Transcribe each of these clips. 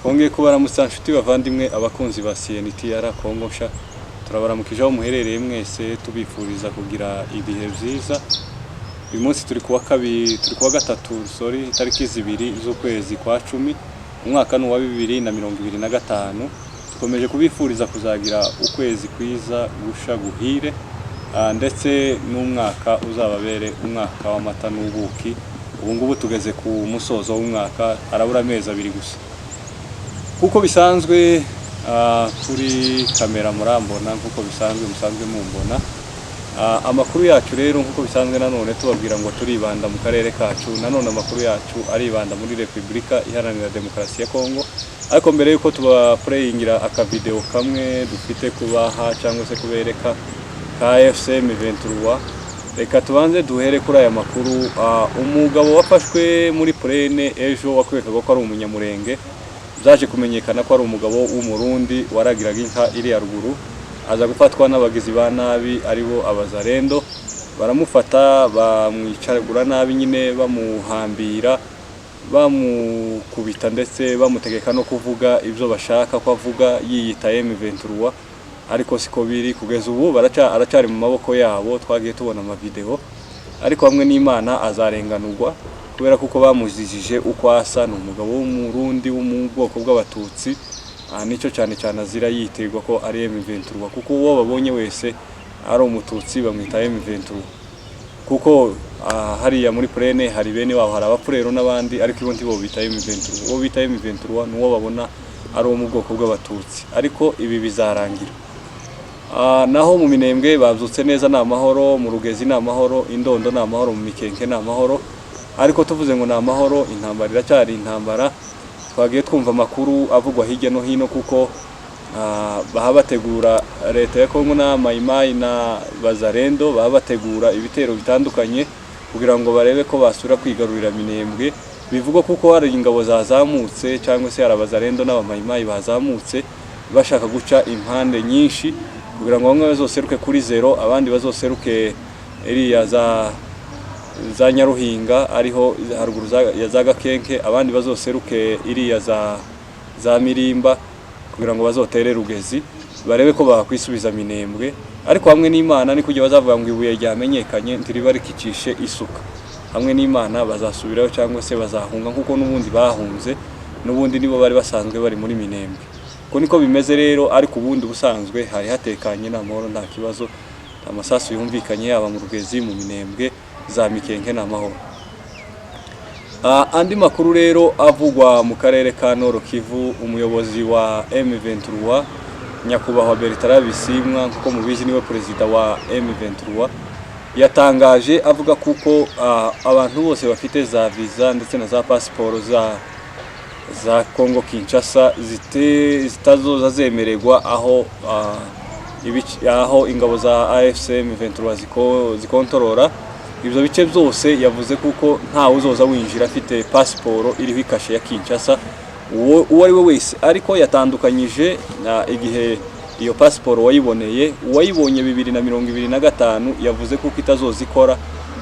Twongeye kubaramutsa nshuti bavandimwe abakunzi ba CNTR Kongo Sha, turabaramukijeho muherereye mwese tubifuriza kugira ibihe byiza. Uyu munsi turi kuwa gatatu tariki 2 z'ukwezi kwa 10 umwaka wa 2025. Tukomeje kubifuriza kuzagira ukwezi kwiza gusha guhire, ndetse n'umwaka uzababere umwaka w'amata n'ubuki. Ubu ngubu tugeze ku musozo w'umwaka, harabura amezi 2 gusa. Kuko bisanzwe kuri kamera murambona, kuko bisanzwe musanzwe mumbona. Amakuru yacu rero nkuko bisanzwe nanone tubabwira ngo turibanda mu karere kacu, nanone amakuru yacu aribanda muri Republika Iharanira Demokarasi ya Kongo. Ariko mbere yuko tuba playingira aka video kamwe dufite kubaha cyangwa se kubereka ka FCM 23, reka tubanze duhere kuri aya makuru. Umugabo wafashwe muri Plene ejo wakwekaga ko ari umunyamurenge, byaje kumenyekana ko ari umugabo w'umurundi waragiraga inka iri ya ruguru, aza gufatwa n'abagizi ba nabi aribo abazarendo. Baramufata bamwicaragura nabi nyine, bamuhambira, bamukubita ndetse bamutegeka no kuvuga ibyo bashaka ko avuga yiyita M23. Ariko siko biri kugeza ubu, aracari mu maboko yabo. Twagiye tubona ama video, ariko hamwe n'Imana azarenganurwa kubera kuko bamuzijije uko asa. N'umugabo w'umurundi wo mu bwoko bw'abatutsi, nico cyane azira yiterwa ko ari M23, kuko uwo babonye wese ari umututsi bamwita M23. Kuko hariya muri Plene hari bene wabo, hari abapurero n'abandi, ariko ibo ntibo bita M23. Uwo bita M23 nuwo babona ari wo mu bwoko bw'abatutsi. Ariko ibi bizarangira. Naho mu Minembwe babyutse neza, na amahoro, mu Rugezi na amahoro, Indondo na amahoro, mu Mikenke na amahoro. Ariko tuvuze ngo na amahoro, intambara iracyari intambara. Twagiye twumva amakuru avugwa hirya no hino, kuko bahabategura leta ya Kongo na Maimai na Bazarendo, bahabategura ibitero bitandukanye kugira ngo barebe ko basura kwigarurira Minembwe. Bivugwa kuko hari ingabo zazamutse cyangwa se hari Bazarendo n'abamaimai bazamutse bashaka guca impande nyinshi, kugira ngo bamwe bazoseruke kuri zero, abandi bazoseruke iriya za Nyaruhinga ariho haruguru ya za Gakenke, abandi bazoseruke iriya za Mirimba, kugira ngo bazotere Rugezi barebe ko bakwisubiza Minembwe. Ariko hamwe n'Imana ni kujya bazavuga ngo ibuye ryamenyekanye ntiribarikikishe isuka. Hamwe n'Imana bazasubirayo cyangwa se bazahunga, kuko n'ubundi bahunze, n'ubundi nibo bari basanzwe bari muri Minembwe. Ko niko bimeze rero. Ariko ubundi busanzwe hari hatekanye n'amahoro, nta kibazo, amasasu yumvikanye yaba mu Rugezi, mu Minembwe, za Mikenke na amahoro. Andi makuru rero avugwa mu karere ka Nord Kivu, umuyobozi wa M23 nyakubahwa Bertrand Bisimwa, kuko mubizi niwe perezida wa M23, yatangaje avuga kuko abantu bose bafite za visa ndetse na za passport za Kongo Kinshasa zitazoza zemererwa aho ingabo za AFCM 23 zikontorora ibyo bice byose. Yavuze kuko nta uzoza winjira afite passport iriho ikashe ya Kinshasa, uwo ari we wese. Ariko yatandukanyije igihe iyo passport wayiboneye, uwayibonye 2025, yavuze kuko itazozikora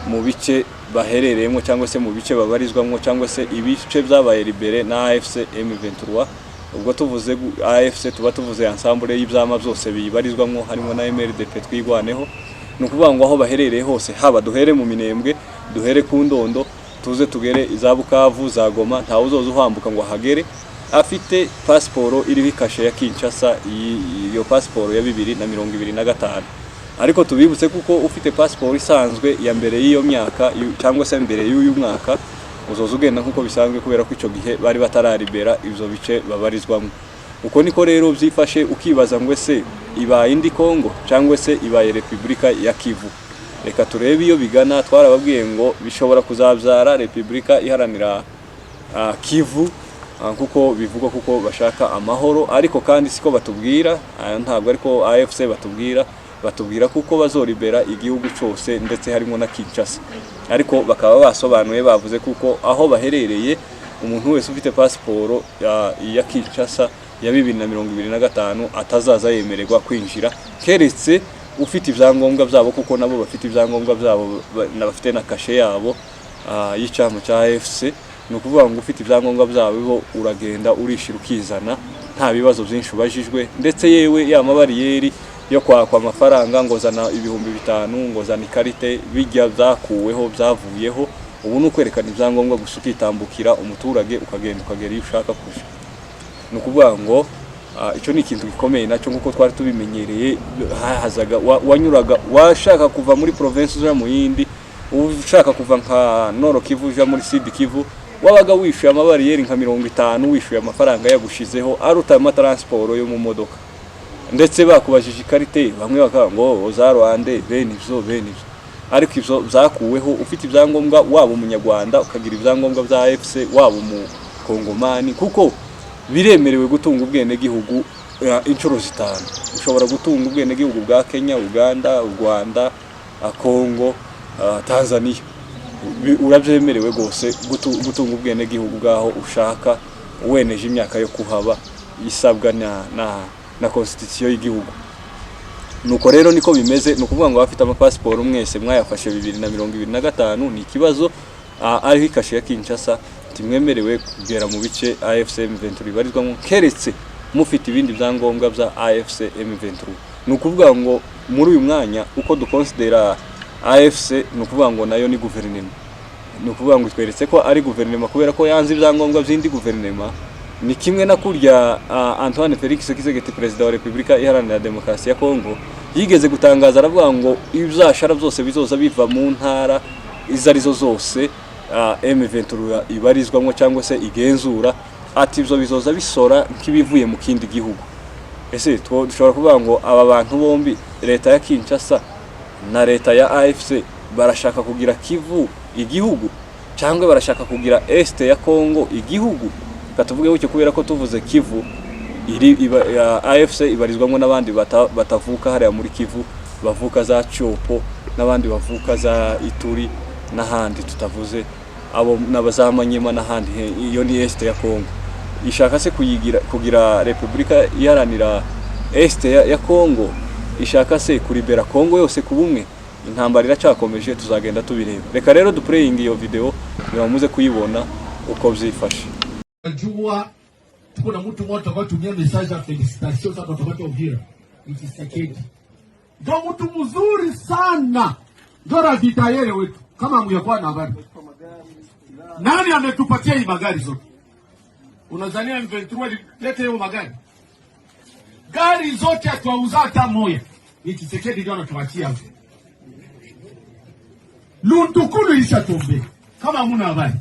mu bice baherereyemo cyangwa se mu bice babarizwamo, cyangwa se ibice byabaye libere na AFC M23. Ubwo tuvuze AFC tuba tuvuze ensemble y'ibyama byose bibarizwamo, harimo na MRDP twigwaneho. Nukuvuga ngo aho baherereye hose, haba duhere mu Minembwe, duhere ku Ndondo, tuze tugere za Bukavu, za Goma, nta uzoza uhambuka ngo hagere afite passport iriho ikashe ya Kinshasa, iyo passport ya 2025. Ariko tubibutse kuko ufite passport isanzwe ya mbere y'iyo myaka cyangwa se mbere y'uyu mwaka, uzoza ugenda nkuko bisanzwe, kubera ko icyo gihe bari batararibera ivyo bice babarizwamo. Uko niko rero byifashe, ukibaza ngo ese ibaye indi Kongo cyangwa se ibaye Republika ya Kivu. Reka turebe iyo bigana. Twarababwiye ngo bishobora kuzabyara Republika Iharanira Kivu, kuko bivugwa kuko bashaka amahoro. Ariko kandi siko batubwira, ntabwo ariko AFC batubwira kuko bazoribera igihugu cyose ndetse harimo na Kinshasa. Ariko bakaba basobanuye, bavuze kuko aho baherereye umuntu wese ufite passport ya Kinshasa ya 2025 atazaza yemererwa kwinjira, keretse ufite ibyangombwa byabo, kuko nabo bafite ibyangombwa byabo, bafite na kashe yabo y'icyamu cya AFC. ni ukuvuga ngo ufite ibyangombwa byawe bo uragenda urishira ukizana nta bibazo byinshi ubajijwe, ndetse yewe ya mabariyeri yo kwakwa amafaranga ngo zana ibihumbi 5 ngo zana ikarite bijya byakuweho byavuyeho. Ubu ni ukwerekana ibyangombwa gusa ukitambukira umuturage ukagenda ukagera iyo ushaka kuja. Ni ukuvuga ngo icyo ni ikintu gikomeye nacyo nkuko twari tubimenyereye. Hazaga wanyuraga washaka kuva muri province uja mu yindi, ushaka kuva nka Nord Kivu uja muri Sud Kivu, wabaga wishuye amabariyeri nka 50 wishuye amafaranga yagushizeho aruta transport yo mu modoka, ndetse bakubajije ikarite bamwe bakavuga ngo za Rwanda bene ivyo. Ariko ivyo byakuweho ufite ibyangombwa waba umunyarwanda ukagira ibyangombwa bya AFC waba mu Kongomani, kuko biremerewe gutunga ubwene gihugu inshuro 5. Ushobora gutunga ubwene gihugu bwa Kenya, Uganda, Rwanda, Kongo, Tanzania. Urabyemerewe gose gutunga ubwene gihugu bwaho ushaka weneje imyaka yo kuhaba isabwa na constitution y'igihugu. Nuko rero niko bimeze. Ni ukuvuga ngo bafite amapasiporo mwese mwayafashe 2025 ni ikibazo ariho ikashe ya Kinshasa timwemerewe kugera mu bice AFC M23 ibarizwamo keretse mufite ibindi byangombwa bya AFC M23. Ni ukuvuga ngo muri uyu mwanya uko dukonsidera AFC ni ukuvuga ngo nayo ni guverinoma. Ni ukuvuga ngo tweretse ko ari guverinoma kubera ko yanze ibyangombwa by'indi guverinoma. Ni kimwe na kurya Antoine Felix Tshisekedi president wa Republika Iharanira Demokarasi ya Kongo yigeze gutangaza aravuga ngo ibizashara byose bizoza biva mu ntara izarizo zose M23 ibarizwamo cyangwa se igenzura, ati ibyo bizoza bisora nk'ibivuye mu kindi gihugu. Ese dushobora kuvuga ngo aba bantu bombi leta ya Kinshasa na leta ya AFC barashaka kugira Kivu igihugu cyangwa barashaka kugira Este ya Kongo igihugu? Katuvuge ucyo kubera ko tuvuze Kivu AFC ibarizwamo n'abandi batavuka hariya muri Kivu, bavuka za Chopo n'abandi bavuka za Ituri n'ahandi tutavuze abo nabazamanyema n'ahandi. Iyo ni Este ya Kongo ishaka se kugira Republika Iharanira Este ya Kongo, ishaka se kuribera Kongo yose kubumwe. Intambara iracakomeje tuzagenda tubireba. Reka rero duplaying iyo video nibamuze kuyibona uko byifashe. Najua tuko na mtu mmoja atakayetumia message ya felicitation sasa tutapata ujira. Ni Tshisekedi. Ndio mtu mzuri sana. Ndio ravitayele wetu. Kama mngekuwa na habari. Nani ametupatia hii magari zote? Unazania M23 lete hiyo magari? Gari zote atuauza hata moja. Ni Tshisekedi ndio anatupatia. Luntukulu ilishatombe. Kama hamuna habari.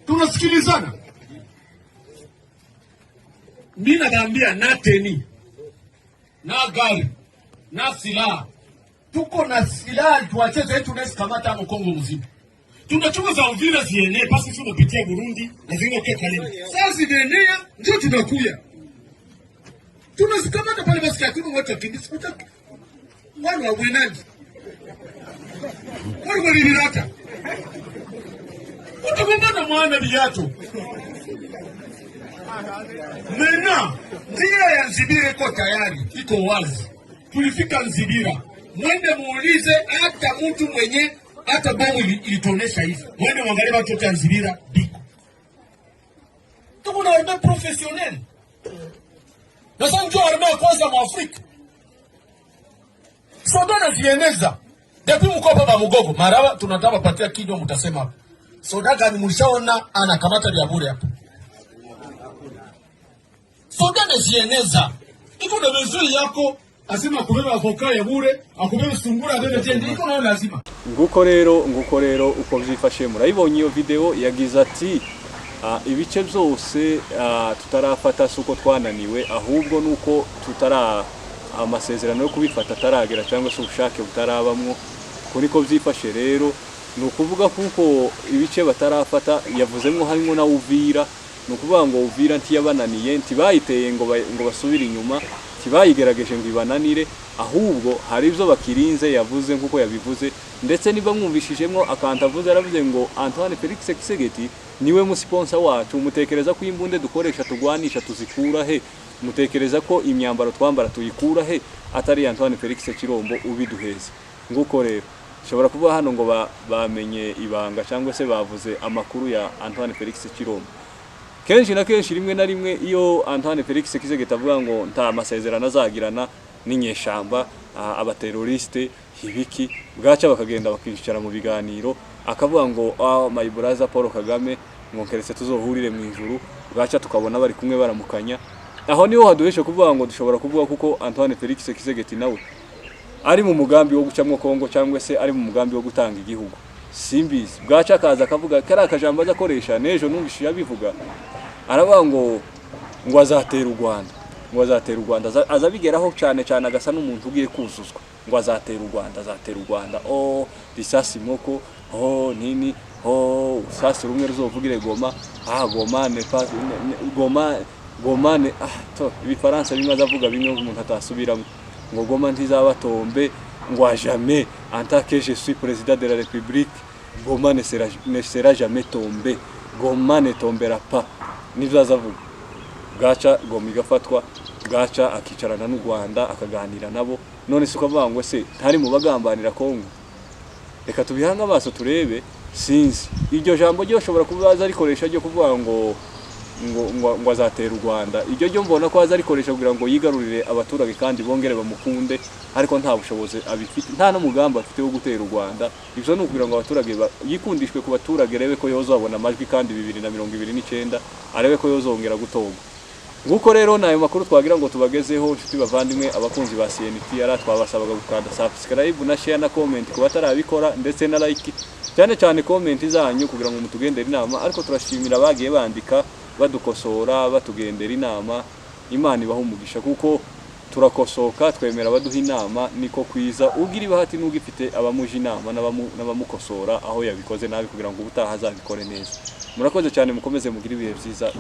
Tunasikilizana. Mimi naambia na teni na gari na silaha, tuko na silaha tuacheze yetu na sikamata mu Kongo mzima. Tunachunga za Uvira zienee basi tunapitia Burundi na zingine kwa Kalemi. Sasa zienea ndio tunakuya. Tunasikamata pale basi kwa watu wakimbizi kutaka. Wale wa wenaji. Wale walilirata. Utagombana mwana biatu. Mena, njia ya Nzibira iko tayari, iko wazi. Tulifika Nzibira. Mwende muulize hata mtu mwenye hata bomu ilitonesha hivi. Mwende mwangalie watu wote Nzibira biko. Tuko na arme professionnel. Na sasa ndio arme ya kwanza mu Afrika. Soda na zieneza. Depuis mko baba Mugogo, marawa tunataka patia kinywa mtasema. Soda gani mlishaona anakamata vya bure hapo? Soda na zieneza. Iko na vizuri yako, asema kubeba avoka ya bure, akubeba sungura bebe tende, iko nayo lazima. Nguko rero uko byifashe murayibonye iyo video yagize ati ibice byose tutarafata suko twananiwe, ahubwo nuko tutara amasezerano yo kubifata taragera cyangwa se ubushake butarabamwo. Kuri ko byifashe rero nukuvuga kuko ibice batarafata yavuzemwo harimo na Uvira. Nukuvuga ngo Uvira ntiyabananiye ntibayiteye ngo basubire inyuma, tibayigerageje ngo ibananire, ahubwo hari ibyo bakirinze yavuze nkuko yabivuze. Ndetse niba mwumvishijemwo akantavuze aravuze ngo Antoine Felix Tshisekedi niwe mu sponsor wacu. Mutekereza ko imbunde dukoresha tugwanisha tuzikura he? Mutekereza ko imyambaro twambara tuyikura he atari Antoine Felix Chirombo ubiduheza? Nguko rero shobora kuvuga hano ngo bamenye ibanga cyangwa se bavuze amakuru ya Antoine Felix Chilombo. Kenshi na kenshi rimwe na rimwe iyo Antoine Felix Kisegeta avuga ngo nta masezerano azagirana n'inyeshamba abateroriste hibiki, bwaca bakagenda bakicara mu biganiro akavuga ngo my brother Paul Kagame ngo keretse tuzohurire mu ijuru, bwaca tukabona bari kumwe baramukanya. Aho niho haduheshe kuvuga ngo dushobora kuvuga kuko Antoine Felix Kisegeti nawe ari mu mugambi wo gucamwo Kongo cyangwa se ari mu mugambi wo gutanga igihugu simbizi. Bwaca akaza akavuga kari akajambo azakoresha nejo numvishije abivuga, aravuga ngo azatera u Rwanda, ngo azatera u Rwanda, azabigeraho cyane cyane agasa n'umuntu ugiye kuzuzwa, ngo azatera u Rwanda risasi moko nini sasi rumwe ruzovugire Goma Goma ne pas Goma ne to ibifaransa bimwe azavuga bimwe umuntu atasubiramo, ngo Goma ntizaba tombe, ngo jamais en tant que je suis président de la République Goma ne sera jamais tombé, Goma ne tombera pas, nivyo azavuga. Bwaca Goma igafatwa, bwaca akicarana n'u Rwanda akaganira nabo. None se ukavuga ngo se ntari mu bagambanira Kongo? Reka tubihanga amaso turebe. Sinzi iryo jambo ryo shobora kubaza rikoresha ryo kuvuga ngo azatera u Rwanda, iryo ryo mbona ko azarikoresha kugira ngo yigarurire abaturage kandi bongere bamukunde, ariko nta bushobozi abifite, nta no mugamba afite wo gutera u Rwanda. Ivyo no kugira ngo abaturage yikundishwe ku baturage, rebe ko yozabona amajwi kandi 2029 arebe ko yozongera gutorwa. Nguko rero nayo makuru twagira ngo tubagezeho nshuti bavandimwe abakunzi ba CNT, twabasabaga gukanda subscribe na share na comment ku batarabikora, ndetse na like, cyane cyane comment zanyu kugira ngo mutugendere inama. Ariko turashimira bagiye bandika badukosora batugendera inama, Imana ibaho umugisha kuko turakosoka, twemera baduha inama, niko kwiza ugira ibahati n'ugifite abamuji inama n'abamukosora aho yabikoze nabi kugira ngo ubutaha azabikore neza. Murakoze cyane, mukomeze mugira ibihe byiza.